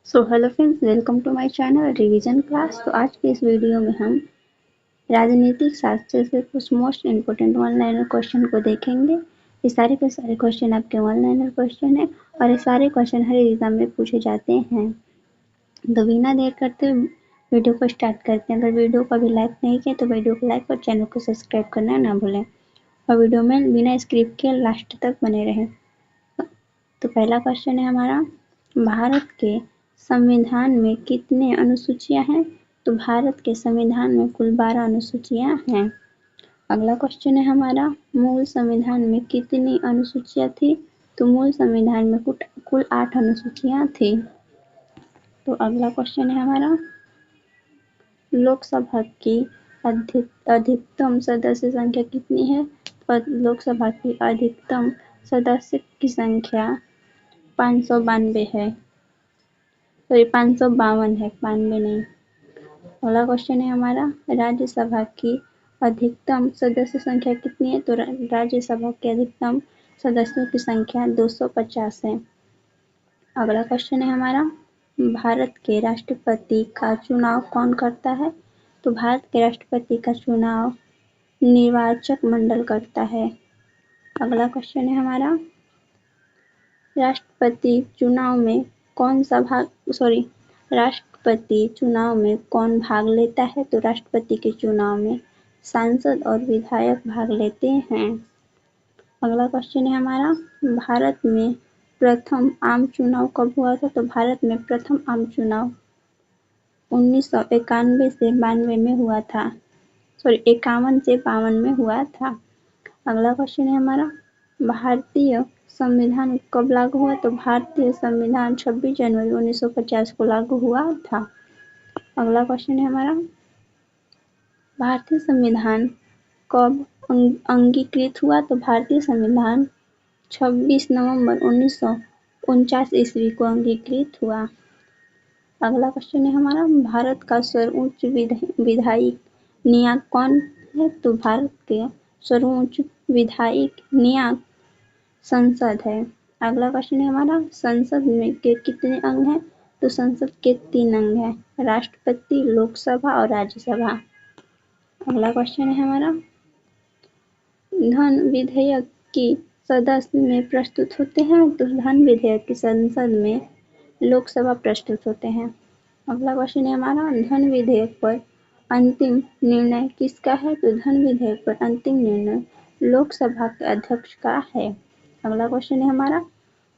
So hello friends, welcome to my channel revision class. तो आज के इस वीडियो में हम राजनीतिक शास्त्र से कुछ most important one liner question को देखेंगे। ये सारे के सारे क्वेश्चन आपके वन लाइनर क्वेश्चन है और ये सारे क्वेश्चन हर एग्जाम में पूछे जाते हैं। तो बिना देर करते वीडियो को स्टार्ट करते हैं। अगर वीडियो को अभी लाइक नहीं किया तो वीडियो को लाइक और चैनल को सब्सक्राइब करना ना भूलें और वीडियो में बिना स्क्रिप्ट के लास्ट तक बने रहें। तो पहला क्वेश्चन है हमारा, भारत के संविधान में कितने अनुसूचियां हैं? तो भारत के संविधान में कुल 12 अनुसूचियां हैं। अगला क्वेश्चन है हमारा, मूल संविधान में कितनी अनुसूचियां थी? तो मूल संविधान में कुल 8 अनुसूचियां थी। तो अगला क्वेश्चन है हमारा, लोकसभा की अधिकतम सदस्य संख्या कितनी है? और लोकसभा की अधिकतम सदस्य की संख्या 592 है। तो ये 552 है, 92 नहीं। अगला क्वेश्चन है हमारा, राज्यसभा की अधिकतम सदस्य संख्या कितनी है? तो राज्यसभा के अधिकतम सदस्यों की संख्या 250 है। अगला क्वेश्चन है हमारा, भारत के राष्ट्रपति का चुनाव कौन करता है? तो भारत के राष्ट्रपति का चुनाव निर्वाचक मंडल करता है। अगला क्वेश्चन है हमारा, राष्ट्रपति चुनाव में कौन भाग लेता है? तो राष्ट्रपति के चुनाव में सांसद और विधायक भाग लेते हैं। अगला क्वेश्चन है हमारा, भारत में प्रथम आम चुनाव कब हुआ था? तो भारत में प्रथम आम चुनाव 1991 से 92 में हुआ था। 51 से 52 में हुआ था। अगला क्वेश्चन है हमारा, भारतीय संविधान कब लागू हुआ? तो भारतीय संविधान 26 जनवरी 1950 को लागू हुआ था। अगला क्वेश्चन है हमारा, भारतीय संविधान कब अंगीकृत हुआ? तो भारतीय संविधान 26 नवंबर 1949 ईस्वी को अंगीकृत हुआ। अगला क्वेश्चन है हमारा, भारत का सर्वोच्च विधायिक निकाय कौन है? तो भारत के सर्वोच्च विधायिक निकाय संसद है। अगला क्वेश्चन है हमारा, संसद में के कितने अंग हैं? तो संसद के 3 अंग हैं, राष्ट्रपति, लोकसभा और राज्यसभा। अगला क्वेश्चन है हमारा, धन विधेयक की सदस्य में प्रस्तुत होते हैं? तो धन विधेयक की संसद में लोकसभा प्रस्तुत होते हैं। अगला क्वेश्चन है हमारा, धन विधेयक पर अंतिम निर्णय किसका है? तो धन विधेयक पर अंतिम निर्णय लोकसभा के अध्यक्ष का है। अगला क्वेश्चन है हमारा,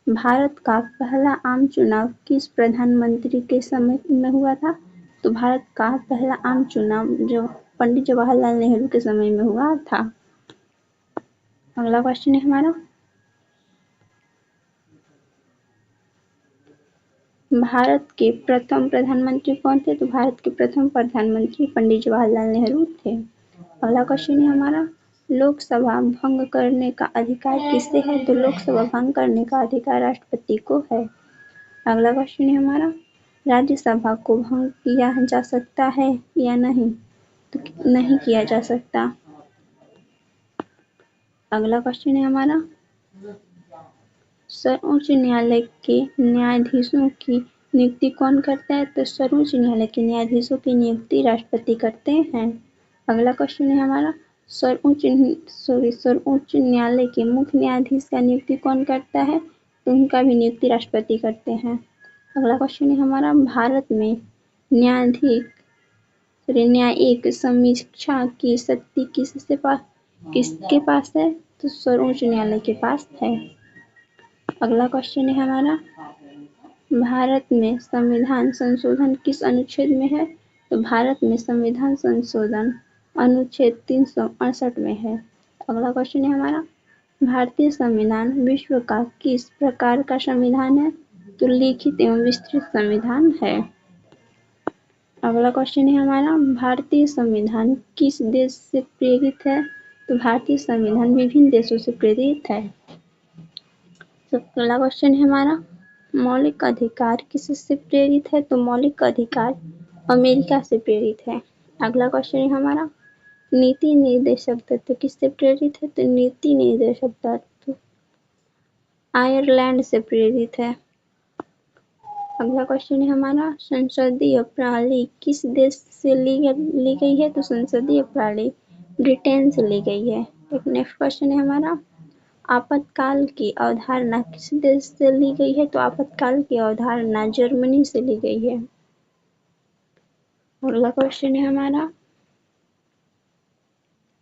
भारत का पहला आम चुनाव किस प्रधानमंत्री के समय में हुआ था? तो भारत का पहला आम चुनाव जो पंडित जवाहरलाल नेहरू के समय में हुआ था। अगला क्वेश्चन है हमारा, भारत के प्रथम प्रधानमंत्री कौन थे? तो भारत के प्रथम प्रधानमंत्री पंडित जवाहरलाल नेहरू थे। अगला क्वेश्चन है हमारा, लोकसभा भंग करने का अधिकार किसे है? तो लोकसभा भंग करने का अधिकार राष्ट्रपति को है। अगला क्वेश्चन है हमारा, राज्यसभा को भंग किया जा सकता है या नहीं? तो नहीं किया जा सकता। अगला क्वेश्चन है हमारा, सर्वोच्च न्यायालय के न्यायाधीशों की नियुक्ति कौन करता है? तो सर्वोच्च न्यायालय के न्यायाधीशों की नियुक्ति राष्ट्रपति करते हैं। अगला क्वेश्चन है हमारा, सर्वोच्च न्यायालय के मुख्य न्यायाधीश का नियुक्ति कौन करता है? तो उनका भी नियुक्ति राष्ट्रपति करते हैं। अगला क्वेश्चन है हमारा, भारत में न्यायिक समीक्षा की शक्ति किसके पास है? तो सर्वोच्च न्यायालय के पास है। अगला क्वेश्चन है हमारा, भारत में संविधान संशोधन किस अनुच्छेद में है? तो भारत में संविधान संशोधन अनुच्छेद 368 में है। अगला क्वेश्चन है हमारा, भारतीय संविधान विश्व का किस प्रकार का संविधान है? तो लिखित एवं विस्तृत संविधान है। अगला क्वेश्चन है हमारा, भारतीय संविधान किस देश से प्रेरित है? तो भारतीय संविधान विभिन्न देशों से प्रेरित है। अगला क्वेश्चन है हमारा, मौलिक अधिकार किससे प्रेरित है? तो मौलिक अधिकार अमेरिका से प्रेरित है। अगला क्वेश्चन है हमारा, नीति निर्देशक तत्व किससे प्रेरित है? तो नीति निर्देशक तत्व आयरलैंड से प्रेरित है। अगला क्वेश्चन है हमारा, संसदीय प्रणाली किस देश से ली गई है? तो संसदीय प्रणाली ब्रिटेन से ली गई है। एक नेक्स्ट क्वेश्चन है हमारा, आपातकाल की अवधारणा किस देश से ली गई है? तो आपातकाल की अवधारणा जर्मनी से ली गई है। अगला क्वेश्चन है हमारा,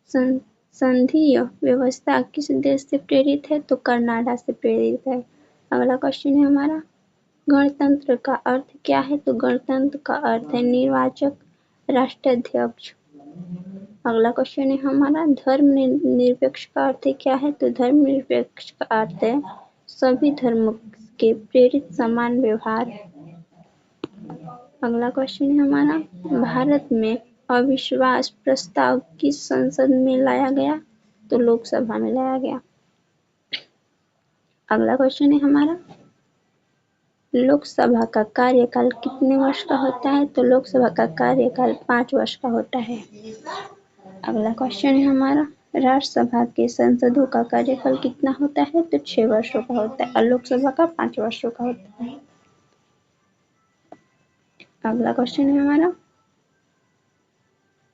संघीय व्यवस्था किस देश से प्रेरित है? तो कनाडा से प्रेरित है। अगला क्वेश्चन है हमारा, गणतंत्र का अर्थ क्या है? तो गणतंत्र का अर्थ है निर्वाचक राष्ट्राध्यक्ष। अगला क्वेश्चन है हमारा, धर्मनिरपेक्ष का अर्थ क्या है? तो धर्मनिरपेक्ष का अर्थ है सभी धर्मों के प्रेरित समान व्यवहार। अगला क्वेश्चन है हमारा, भारत में अविश्वास प्रस्ताव किस संसद में लाया गया? तो लोकसभा में लाया गया। अगला क्वेश्चन है हमारा, लोकसभा का कार्यकाल कितने वर्ष का होता है? तो लोकसभा का कार्यकाल 5 वर्ष का होता है। अगला क्वेश्चन है हमारा, राज्यसभा के सांसदों का कार्यकाल कितना होता है? तो 6 वर्षों का होता है और लोकसभा का 5 वर्षों का होता है। अगला क्वेश्चन है हमारा,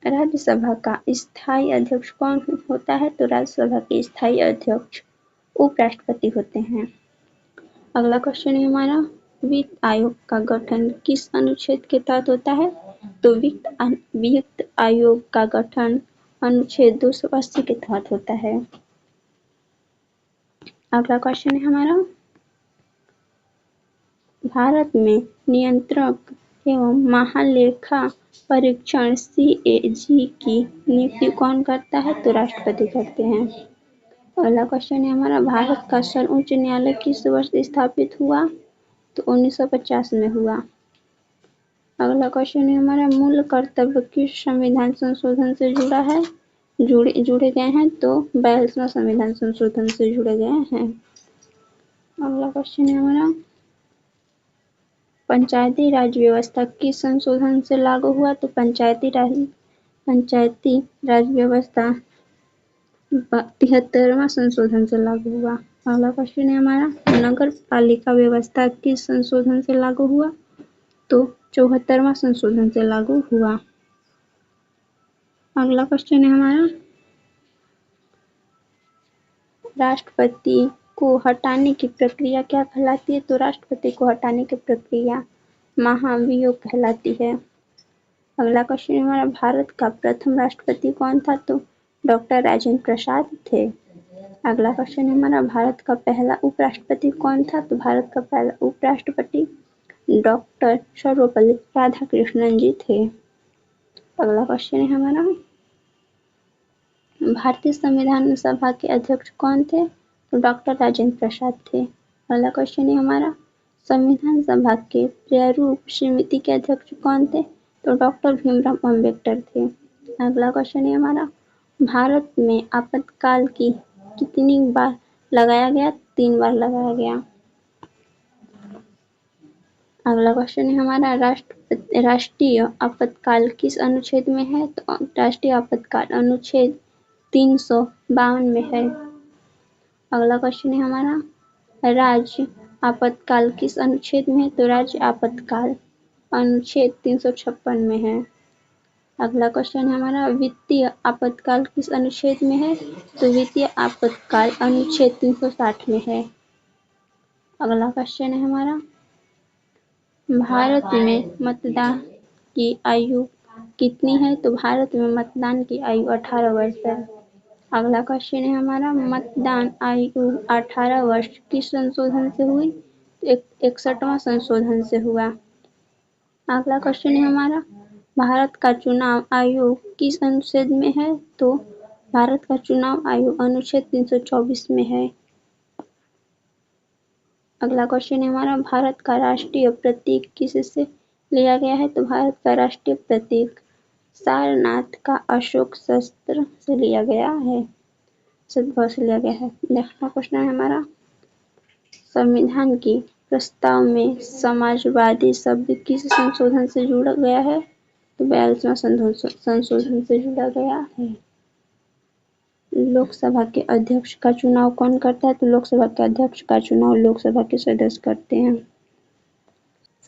राज्यसभा का स्थायी अध्यक्ष कौन होता है? तो राज्यसभा के स्थायी अध्यक्ष उपराष्ट्रपति होते हैं। अगला क्वेश्चन है हमारा, वित्त आयोग का गठन किस अनुच्छेद के तहत होता है? तो वित्त आयोग का गठन अनुच्छेद 280 के तहत होता है। अगला क्वेश्चन है हमारा, भारत में नियंत्रक एवं महालेखा परीक्षण CAG की नियुक्ति कौन करता है? तो राष्ट्रपति करते हैं। अगला क्वेश्चन है हमारा, भारत का सर्वोच्च न्यायालय किस वर्ष स्थापित हुआ? तो 1950 में हुआ। अगला क्वेश्चन है हमारा, मूल कर्तव्य किस संविधान संशोधन से जुड़े गए हैं? तो 42वां संविधान संशोधन से जुड़े गए हैं। अगला क्वेश्चन है हमारा, पंचायती राज व्यवस्था किस संशोधन से लागू हुआ? तो पंचायती राज व्यवस्था 73वां संशोधन से लागू हुआ। अगला क्वेश्चन है हमारा, नगर पालिका व्यवस्था किस संशोधन से लागू हुआ? तो 74वां संशोधन से लागू हुआ। अगला क्वेश्चन है हमारा, राष्ट्रपति को हटाने की प्रक्रिया क्या कहलाती है? तो राष्ट्रपति को हटाने की प्रक्रिया महाभियोग कहलाती है। अगला क्वेश्चन है हमारा, भारत का प्रथम राष्ट्रपति कौन था? तो डॉक्टर राजेंद्र प्रसाद थे। अगला क्वेश्चन है हमारा, भारत का पहला उपराष्ट्रपति कौन था? तो भारत का पहला उपराष्ट्रपति डॉक्टर सर्वपल्ली राधाकृष्णन जी थे। अगला क्वेश्चन है हमारा, भारतीय संविधान सभा के अध्यक्ष कौन थे? तो डॉक्टर राजेंद्र प्रसाद थे। अगला क्वेश्चन है हमारा, संविधान सभा के प्रारूप समिति के अध्यक्ष कौन थे? तो डॉक्टर भीमराव अंबेडकर थे। अगला क्वेश्चन है हमारा, भारत में आपातकाल की कितनी बार लगाया गया? 3 बार लगाया गया। अगला क्वेश्चन है हमारा, राष्ट्रीय आपातकाल किस अनुच्छेद में है? तो राष्ट्रीय आपातकाल अनुच्छेद 352 में है। अगला क्वेश्चन है हमारा, राज्य आपातकाल किस अनुच्छेद में है? तो राज्य आपातकाल अनुच्छेद 356 में है। अगला क्वेश्चन है हमारा, वित्तीय आपातकाल किस अनुच्छेद में है? तो वित्तीय आपातकाल अनुच्छेद 360 में है। अगला क्वेश्चन है हमारा, भारत में मतदान की आयु कितनी है? तो भारत में मतदान की आयु 18 वर्ष है। अगला क्वेश्चन है हमारा, मतदान आयु 18 वर्ष किस संशोधन से हुई? 61वां संशोधन से हुआ। अगला क्वेश्चन है हमारा, भारत का चुनाव आयोग किस अनुच्छेद में है? तो भारत का चुनाव आयोग अनुच्छेद 324 में है। अगला क्वेश्चन है हमारा, भारत का राष्ट्रीय प्रतीक किससे लिया गया है? तो भारत का राष्ट्रीय प्रतीक सारनाथ का अशोक शस्त्र से लिया गया है। सद्भाव से लिया गया है। नेक्स्ट क्वेश्चन है हमारा, संविधान की प्रस्ताव में समाजवादी शब्द किस संशोधन से जुड़ा गया है? तो 42वां संशोधन से जुड़ा गया है। लोकसभा के अध्यक्ष का चुनाव कौन करता है? तो लोकसभा के अध्यक्ष का चुनाव लोकसभा के सदस्य करते हैं।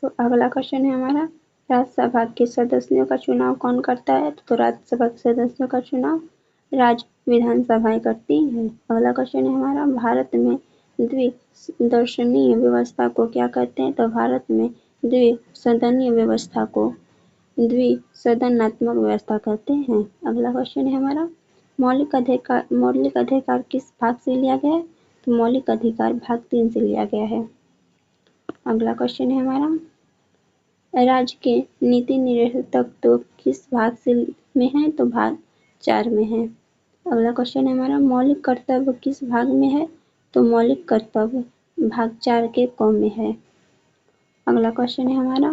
अगला क्वेश्चन है हमारा, राज्यसभा के सदस्यों का चुनाव कौन करता है? तो राज्यसभा के सदस्यों का चुनाव राज्य विधानसभाएं करती हैं। अगला क्वेश्चन है हमारा, भारत में द्विदर्शनीय व्यवस्था को क्या कहते हैं? तो भारत में द्विसदनीय व्यवस्था को द्विसदनात्मक व्यवस्था कहते हैं। अगला क्वेश्चन है हमारा, मौलिक अधिकार किस भाग से लिया गया है? तो मौलिक अधिकार भाग 3 से लिया गया है। अगला क्वेश्चन है हमारा, राज्य के नीति निर्देशक तो किस भाग से में है? तो भाग 4 में है। अगला क्वेश्चन है हमारा, मौलिक कर्तव्य किस भाग में है? तो मौलिक कर्तव्य भाग 4 के क में है। अगला क्वेश्चन है हमारा,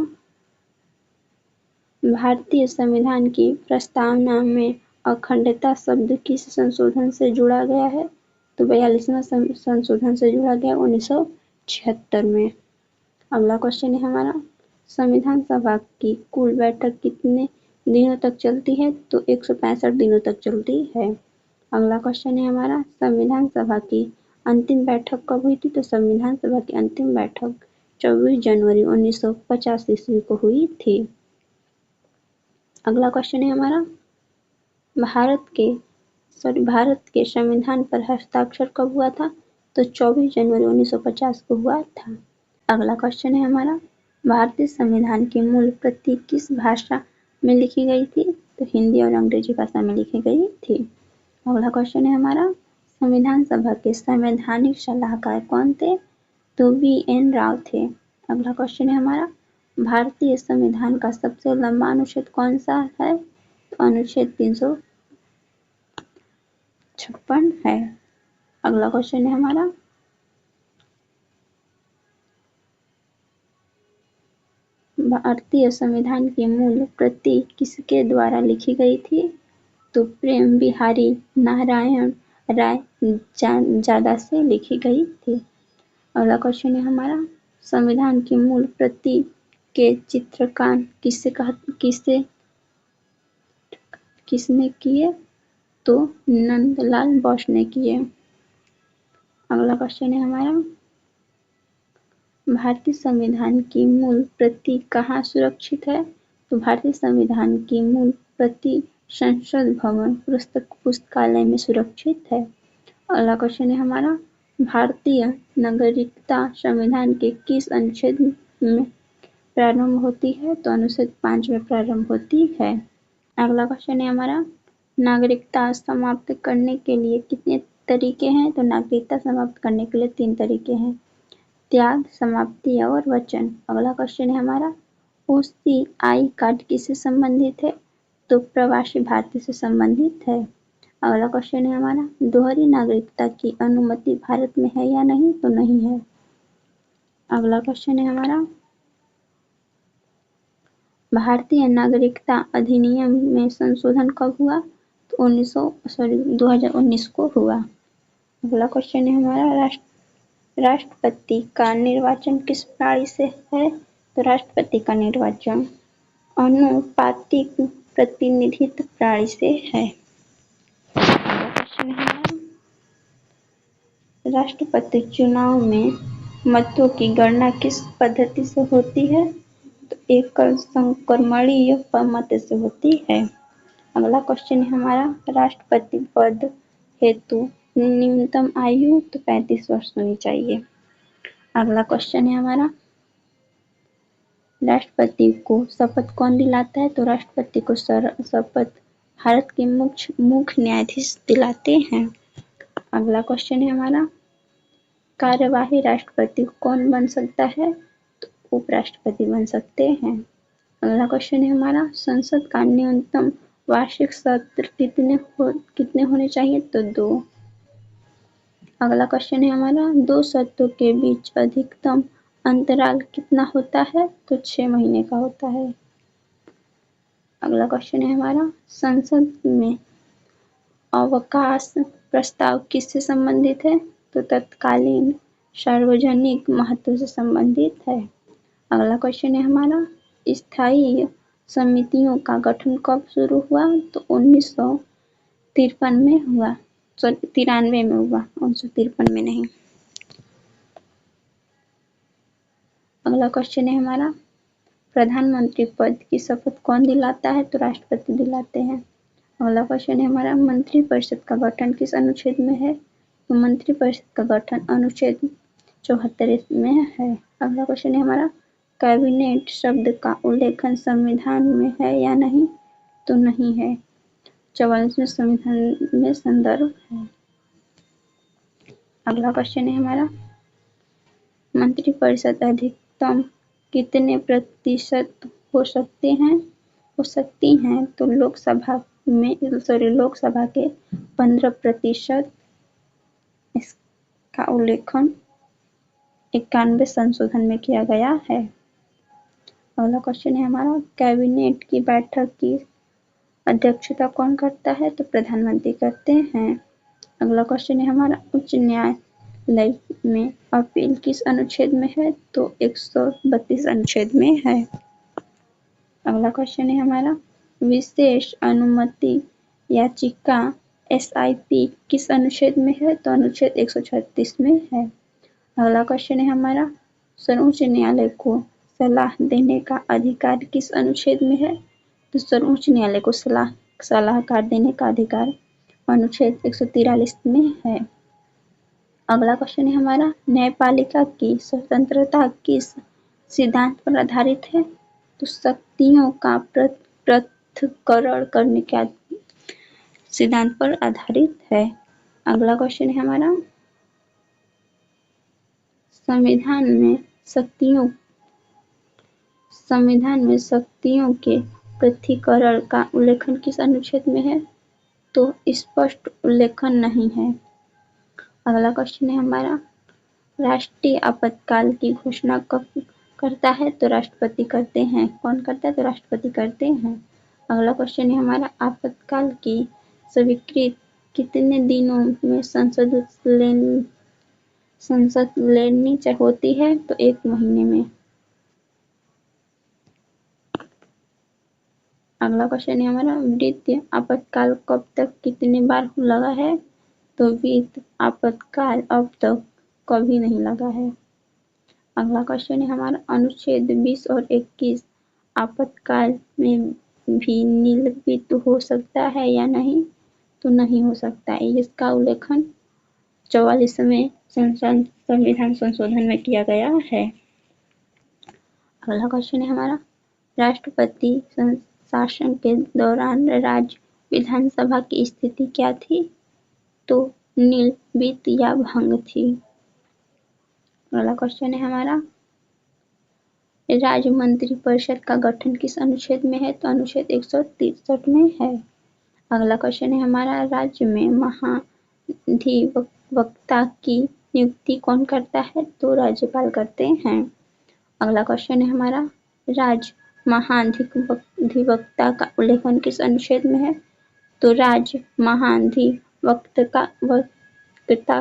भारतीय संविधान की प्रस्तावना में अखंडता शब्द किस संशोधन से जोड़ा गया है? तो 42वां संशोधन से जोड़ा गया 1976 में। अगला क्वेश्चन है हमारा, संविधान सभा की कुल बैठक कितने दिनों तक चलती है? तो 165 दिनों तक चलती है। अगला क्वेश्चन है हमारा, संविधान सभा की अंतिम बैठक कब हुई थी? तो संविधान सभा की अंतिम बैठक 24 जनवरी 1950 ईस्वी को हुई थी। अगला क्वेश्चन है हमारा, भारत के संविधान पर हस्ताक्षर कब हुआ था? तो 24 जनवरी 1950 को हुआ था। अगला क्वेश्चन है हमारा, भारतीय संविधान की मूल प्रति किस भाषा में लिखी गई थी? तो हिंदी और अंग्रेजी भाषा में लिखी गई थी। अगला क्वेश्चन है हमारा, संविधान सभा के संवैधानिक सलाहकार कौन थे? तो BN राव थे। अगला क्वेश्चन है हमारा, भारतीय संविधान का सबसे लंबा अनुच्छेद कौन सा है? तो अनुच्छेद 356 है। अगला क्वेश्चन है हमारा, भारतीय संविधान की मूल प्रति किसके द्वारा लिखी गई थी? तो प्रेम बिहारी नारायण राय जादा से लिखी गई थी। अगला क्वेश्चन है हमारा, संविधान की मूल प्रति के चित्रकार किसने किए? तो नंदलाल बोस ने किए। अगला क्वेश्चन है हमारा, भारतीय संविधान की मूल प्रति कहाँ सुरक्षित है? तो भारतीय संविधान की मूल प्रति संसद भवन पुस्तकालय में सुरक्षित है। अगला क्वेश्चन है हमारा, भारतीय नागरिकता संविधान के किस अनुच्छेद में प्रारंभ होती है? तो अनुच्छेद 5 में प्रारंभ होती है। अगला क्वेश्चन है हमारा, नागरिकता समाप्त करने के लिए कितने तरीके हैं? तो नागरिकता समाप्त करने के लिए 3 तरीके हैं, त्याग, समाप्ति और वचन। अगला क्वेश्चन है हमारा, OCI कार्ड किससे संबंधित है? तो प्रवासी भारतीय से संबंधित है। अगला क्वेश्चन है हमारा, दोहरी नागरिकता की अनुमति भारत में है या नहीं? तो नहीं है। अगला क्वेश्चन है हमारा, भारतीय नागरिकता अधिनियम में संशोधन कब हुआ? तो 2019 को हुआ। अगला क्वेश्चन है हमारा, राष्ट्रपति का निर्वाचन किस प्रणाली से है? तो राष्ट्रपति का निर्वाचन अनुपातिक प्रतिनिधित्व प्रणाली से है। अगला क्वेश्चन है हमारा, राष्ट्रपति चुनाव में मतों की गणना किस पद्धति से होती है? तो एकल संक्रमणीय मत से होती है। अगला क्वेश्चन है हमारा, राष्ट्रपति पद हेतु न्यूनतम आयु तो 35 वर्ष होनी चाहिए। अगला क्वेश्चन है हमारा, राष्ट्रपति को शपथ कौन दिलाता है? तो राष्ट्रपति को शपथ भारत के मुख्य न्यायाधीश दिलाते हैं। अगला क्वेश्चन है हमारा, कार्यवाही राष्ट्रपति कौन बन सकता है? तो उपराष्ट्रपति बन सकते हैं। अगला क्वेश्चन है हमारा, संसद का न्यूनतम वार्षिक सत्र कितने होने चाहिए? तो 2। अगला क्वेश्चन है हमारा, 2 सत्रों के बीच अधिकतम अंतराल कितना होता है? तो 6 महीने का होता है। अगला क्वेश्चन है हमारा, संसद में अवकाश प्रस्ताव किससे संबंधित है? तो तत्कालीन सार्वजनिक महत्व से संबंधित है। अगला क्वेश्चन है हमारा, स्थायी समितियों का गठन कब शुरू हुआ? तो 1953 में हुआ, 93 में हुआ, 1953 में नहीं। अगला क्वेश्चन है हमारा, प्रधानमंत्री पद की शपथ कौन दिलाता है? तो राष्ट्रपति दिलाते हैं। अगला क्वेश्चन है हमारा, मंत्रिपरिषद का गठन किस अनुच्छेद में है? तो मंत्रिपरिषद का गठन अनुच्छेद 74 में है। अगला क्वेश्चन है हमारा, कैबिनेट शब्द का उल्लेखन संविधान में है या नहीं? तो नहीं है, 44वें संविधान में संदर्भ है। अगला क्वेश्चन है हमारा, मंत्रिपरिषद अधिकतम कितने प्रतिशत हो सकती हैं? तो लोकसभा के 15%। इसका उल्लेखन 91 संशोधन में किया गया है। अगला क्वेश्चन है हमारा, कैबिनेट की बैठक की अध्यक्षता कौन करता है? तो प्रधानमंत्री करते हैं। अगला क्वेश्चन है हमारा, उच्च न्यायालय में अपील किस अनुच्छेद में है? तो 132 अनुच्छेद में है। अगला क्वेश्चन है हमारा, विशेष अनुमति याचिका SIP किस अनुच्छेद में है? तो अनुच्छेद 136 में है। अगला क्वेश्चन है हमारा, सर्वोच्च न्यायालय को सलाह देने का अधिकार किस अनुच्छेद में है? तो सर्वोच्च न्यायालय को सलाहकार देने का अधिकार अनुच्छेद 143 में है। अगला क्वेश्चन है हमारा, न्यायपालिका की स्वतंत्रता किस सिद्धांत पर आधारित है? तो शक्तियों का पृथक्करण करने के सिद्धांत पर आधारित है। अगला क्वेश्चन है हमारा, संविधान में शक्तियों के पृथक्करण का उल्लेखन किस अनुच्छेद में है? तो स्पष्ट उल्लेखन नहीं है। अगला क्वेश्चन है हमारा, राष्ट्रीय आपातकाल की घोषणा कब करता है? तो राष्ट्रपति करते हैं। कौन करता है? तो राष्ट्रपति करते हैं। अगला क्वेश्चन है हमारा, आपातकाल की स्वीकृति कितने दिनों में संसद लेनी होती है? तो 1 महीने में। अगला क्वेश्चन है हमारा, वित्तीय आपातकाल कब तक कितने बार लगा है? तो वित्त आपातकाल अब तक कभी नहीं लगा है। अगला क्वेश्चन है हमारा, अनुच्छेद 20 और 21 आपातकाल में भी निलंबित हो सकता है या नहीं? तो नहीं हो सकता है। इसका उल्लेखन 44वें संविधान संशोधन में किया गया है। अगला क्वेश्चन है हमारा, राष्ट्रपति शासन के दौरान राज्य विधानसभा की स्थिति क्या थी? तो निलंबित या भंग थी। अगला क्वेश्चन है हमारा, राज्य मंत्रिपरिषद का गठन किस अनुच्छेद में है? तो अनुच्छेद 163 में है। अगला क्वेश्चन है हमारा, राज्य में महाधिवक्ता की नियुक्ति कौन करता है? तो राज्यपाल करते हैं। अगला क्वेश्चन है हमारा, राज्य महाधिवक्ता का उल्लेखन किस अनुच्छेद में है? तो राज्य महाधिवक्ता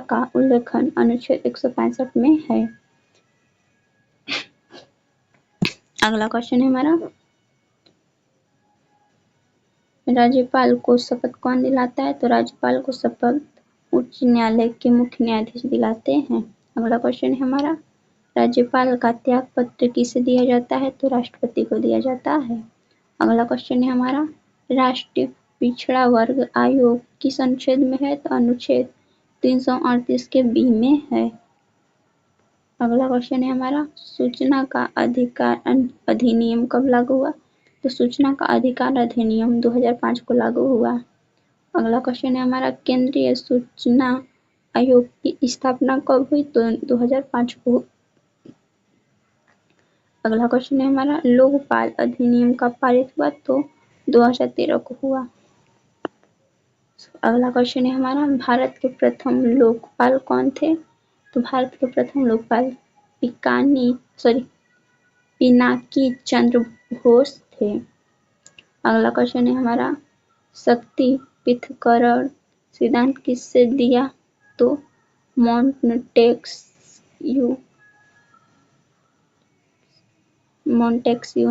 का उल्लेखन अनुच्छेद 165 में है। अगला क्वेश्चन है हमारा, राज्यपाल को शपथ कौन दिलाता है? तो राज्यपाल को शपथ उच्च न्यायालय के मुख्य न्यायाधीश दिलाते हैं। अगला क्वेश्चन है हमारा, राज्यपाल का त्याग पत्र किसे दिया जाता है? तो राष्ट्रपति को दिया जाता है। अगला क्वेश्चन है हमारा, राष्ट्रीय पिछड़ा वर्ग आयोग किस अनुच्छेद में है? तो अनुच्छेद 338 के बी में है। अगला क्वेश्चन है हमारा, सूचना का अधिकार अधिनियम कब लागू हुआ? तो सूचना का अधिकार अधिनियम 2005 को लागू हुआ। अगला क्वेश्चन है हमारा, केंद्रीय सूचना आयोग की स्थापना कब हुई? तो 2005 को। अगला क्वेश्चन है हमारा, लोकपाल अधिनियम कब पारित हुआ? तो 2013 को हुआ। अगला क्वेश्चन है हमारा, भारत के प्रथम लोकपाल कौन थे? तो भारत के प्रथम लोकपाल पिनाकी चंद्र घोष थे। अगला क्वेश्चन है हमारा, शक्ति पृथक्करण सिद्धांत किससे दिया? तो मोंटेस्क्यू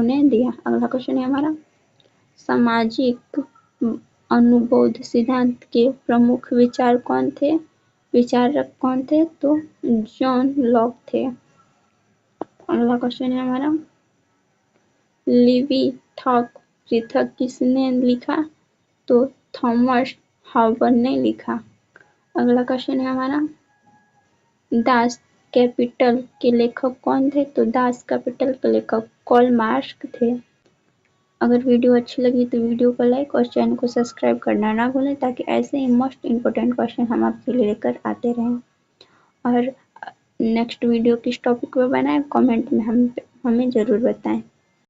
ने दिया। अगला क्वेश्चन है हमारा, सामाजिक अनुबोध सिद्धांत के प्रमुख विचारक कौन थे? तो जॉन लॉक थे। अगला क्वेश्चन है हमारा, लिवी थॉक पृथक किसने लिखा? तो थॉमस हार्बर ने लिखा। अगला क्वेश्चन है हमारा, दास कैपिटल के लेखक कौन थे? तो दास कैपिटल के लेखक कार्ल मार्क्स थे। अगर वीडियो अच्छी लगी तो वीडियो को लाइक और चैनल को सब्सक्राइब करना ना भूलें, ताकि ऐसे ही मोस्ट इम्पोर्टेंट क्वेश्चन हम आपके लिए लेकर आते रहें। और नेक्स्ट वीडियो किस टॉपिक पर बनाएं, कमेंट में हमें ज़रूर बताएं।